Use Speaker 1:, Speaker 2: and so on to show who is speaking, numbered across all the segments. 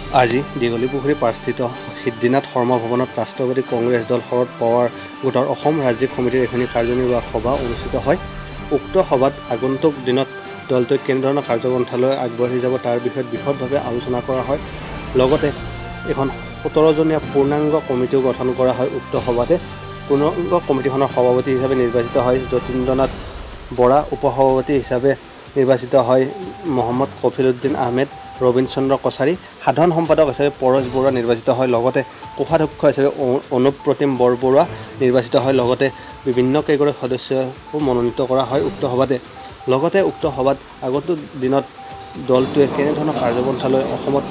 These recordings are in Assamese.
Speaker 1: আজি দীঘলীপুখুৰী পাৰস্থিত সিদ্ধিনাথ শৰ্মা ভৱনত ৰাষ্ট্ৰবাদী কংগ্ৰেছ দল শৰদ পাৱাৰ গোটৰ অসম ৰাজ্যিক সমিতিৰ এখনি কাৰ্যনিৰ্বাহক সভা অনুষ্ঠিত হয়। উক্ত সভাত আগন্তুক দিনত দলটোৱে কেনেধৰণৰ কাৰ্যপন্থালৈ আগবাঢ়ি যাব তাৰ বিষয়ত বিশদভাৱে আলোচনা কৰা হয়। লগতে এখন 17জনীয়া পূৰ্ণাংগ কমিটিও গঠন কৰা হয়। উক্ত সভাতে পূৰ্ণাংগ কমিটিখনৰ সভাপতি হিচাপে নিৰ্বাচিত হয় যতীন্দ্ৰনাথ বৰা, উপসভাপতি হিচাপে নিৰ্বাচিত হয় মহম্মদ কফিলউদ্দিন আহমেদ, ৰবীন চন্দ্ৰ কছাৰী, সাধাৰণ সম্পাদক হিচাপে পৰশ বৰুৱা নিৰ্বাচিত হয়। লগতে কোষাধ্যক্ষ হিচাপে অনুপ্ৰতিম বৰবৰুৱা নিৰ্বাচিত হয়। লগতে বিভিন্ন কেইগৰাকী সদস্যকো মনোনীত কৰা হয় উক্ত সভাতে। লগতে উক্ত সভাত আগন্তুক দিনত দলটোৱে কেনেধৰণৰ কাৰ্যপন্থালৈ অসমত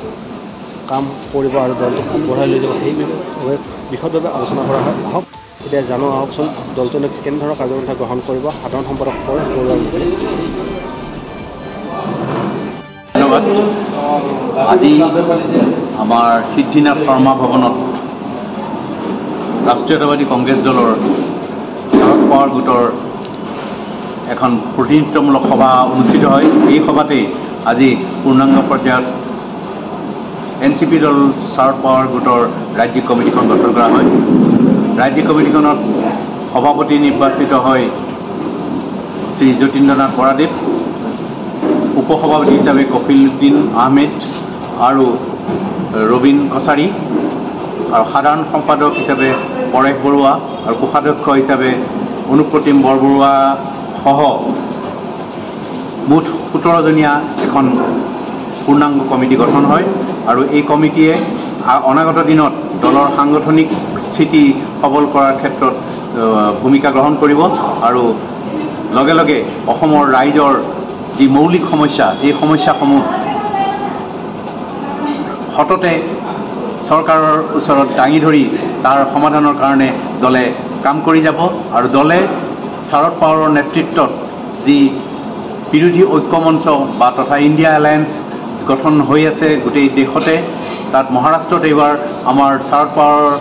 Speaker 1: কাম কৰিব আৰু দলটোক আগবঢ়াই লৈ যাব সেই বিষয়ে বিশদভাৱে আলোচনা কৰা হয়। আহক এতিয়া জানো আহকচোন দলটোৱে কেনেধৰণৰ কাৰ্যপন্থা গ্ৰহণ কৰিব। সাধাৰণ সম্পাদক পৰশ বৰুৱাৰ মুখেৰে।
Speaker 2: ধন্যবাদ। আজি আমাৰ সিদ্ধিনাথ শৰ্মা ভৱনত ৰাষ্ট্ৰীয়তাবাদী কংগ্ৰেছ দলৰ শৰদ পাৱাৰ গোটৰ এখন প্ৰতিনিধিত্বমূলক সভা অনুষ্ঠিত হয়। এই সভাতেই আজি পূৰ্ণাংগ পৰ্যায়ত NCP দল শৰদ পাৱাৰ গোটৰ ৰাজ্যিক কমিটিখন গঠন কৰা হয়। ৰাজ্যিক কমিটিখনত সভাপতি নিৰ্বাচিত হয় শ্ৰী যতীন্দ্ৰনাথ বৰাদেৱ, উপসভাপতি হিচাপে কফিলউদ্দিন আহমেদ আৰু ৰবীন কছাৰী, আৰু সাধাৰণ সম্পাদক হিচাপে পৰেশ বৰুৱা আৰু কোষাধ্যক্ষ হিচাপে অনুপ্ৰতিম বৰবৰুৱা সহ মুঠ 17জনীয়া এখন পূৰ্ণাংগ কমিটি গঠন হয়। আৰু এই কমিটিয়ে অনাগত দিনত দলৰ সাংগঠনিক স্থিতি সবল কৰাৰ ক্ষেত্ৰত ভূমিকা গ্ৰহণ কৰিব আৰু লগে লগে অসমৰ ৰাইজৰ যি মৌলিক সমস্যা এই সমস্যাসমূহ সততে চৰকাৰৰ ওচৰত দাঙি ধৰি তাৰ সমাধানৰ কাৰণে দলে কাম কৰি যাব। আৰু দলে শৰদ পাৱাৰৰ নেতৃত্বত যি বিৰোধী ঐক্যমঞ্চ বা তথা ইণ্ডিয়া এলায়েন্স গঠন হৈ আছে গোটেই দেশতে, তাত মহাৰাষ্ট্ৰত এইবাৰ আমাৰ শৰদ পাৱাৰৰ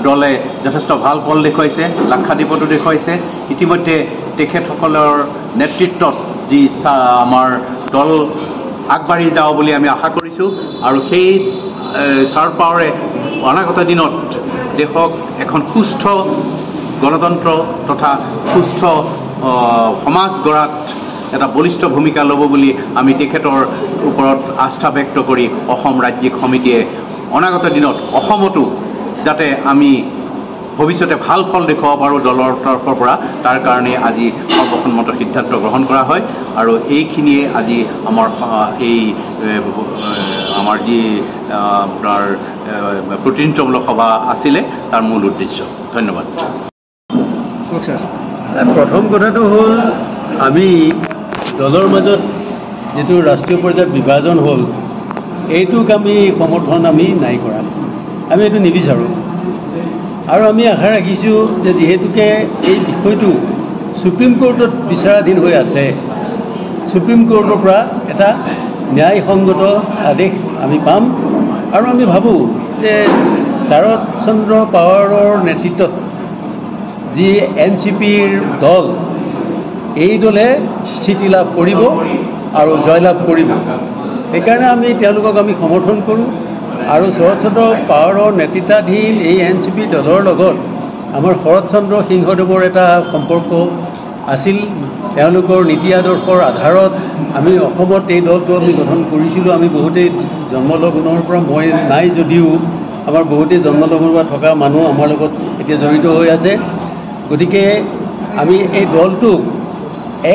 Speaker 2: দলে যথেষ্ট ভাল ফল দেখুৱাইছে, লাক্ষাদ্বীপতো দেখুৱাইছে। ইতিমধ্যে তেখেতসকলৰ নেতৃত্বত যি আমাৰ দল আগবাঢ়ি যাওঁ বুলি আমি আশা কৰিছোঁ। আৰু সেই শৰদ পাৱাৰে অনাগত দিনত দেশক এখন সুস্থ গণতন্ত্ৰ তথা সুস্থ সমাজ গঢ়াত এটা বলিষ্ঠ ভূমিকা ল'ব বুলি আমি তেখেতৰ ওপৰত আস্থা ব্যক্ত কৰি অসম ৰাজ্যিক সমিতিয়ে অনাগত দিনত অসমতো যাতে আমি ভৱিষ্যতে ভাল ফল দেখুৱাব পাৰোঁ দলৰ তৰফৰ পৰা, তাৰ কাৰণে আজি সৰ্বসন্মত সিদ্ধান্ত গ্ৰহণ কৰা হয়। আৰু এইখিনিয়ে আজি আমাৰ যি আপোনাৰ প্ৰতিনিধিত্বমূলক সভা আছিলে তাৰ মূল উদ্দেশ্য। ধন্যবাদ।
Speaker 3: প্ৰথম কথাটো হ'ল আমি দলৰ মাজত যিটো ৰাষ্ট্ৰীয় পৰ্যায়ত বিভাজন হ'ল এইটোক আমি সমৰ্থন নাই কৰা, আমি এইটো নিবিচাৰোঁ। আৰু আমি আশা ৰাখিছোঁ যে যিহেতুকে এই বিষয়টো সুপ্ৰিম কোৰ্টত বিচাৰাধীন হৈ আছে, সুপ্ৰিম কোৰ্টৰ পৰা এটা ন্যায়সংগত আদেশ আমি পাম। আৰু আমি ভাবোঁ যে শৰদ চন্দ্ৰ পাৱাৰৰ নেতৃত্বত যি NCPৰ দল, এই দলে স্থিতি লাভ কৰিব আৰু জয়লাভ কৰিব। সেইকাৰণে আমি তেওঁলোকক সমৰ্থন কৰোঁ। আৰু শৰদ চন্দ্ৰ পাৱাৰৰ নেতৃত্বাধীন এই NCP দলৰ লগত আমাৰ শৰৎ চন্দ্ৰ সিংহদেৱৰ এটা সম্পৰ্ক আছিল। তেওঁলোকৰ নীতি আদৰ্শৰ আধাৰত আমি অসমত এই দলটো গঠন কৰিছিলোঁ। আমি বহুতেই জন্মলগ্নৰ পৰা মই নাই যদিও আমাৰ বহুতেই জন্মলগ্নৰ পৰা থকা মানুহ আমাৰ লগত এতিয়া জড়িত হৈ আছে। গতিকে আমি এই দলটোক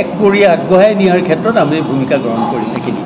Speaker 3: এক কৰি আগবঢ়াই নিয়াৰ ক্ষেত্ৰত আমি ভূমিকা গ্ৰহণ কৰিম। এইখিনি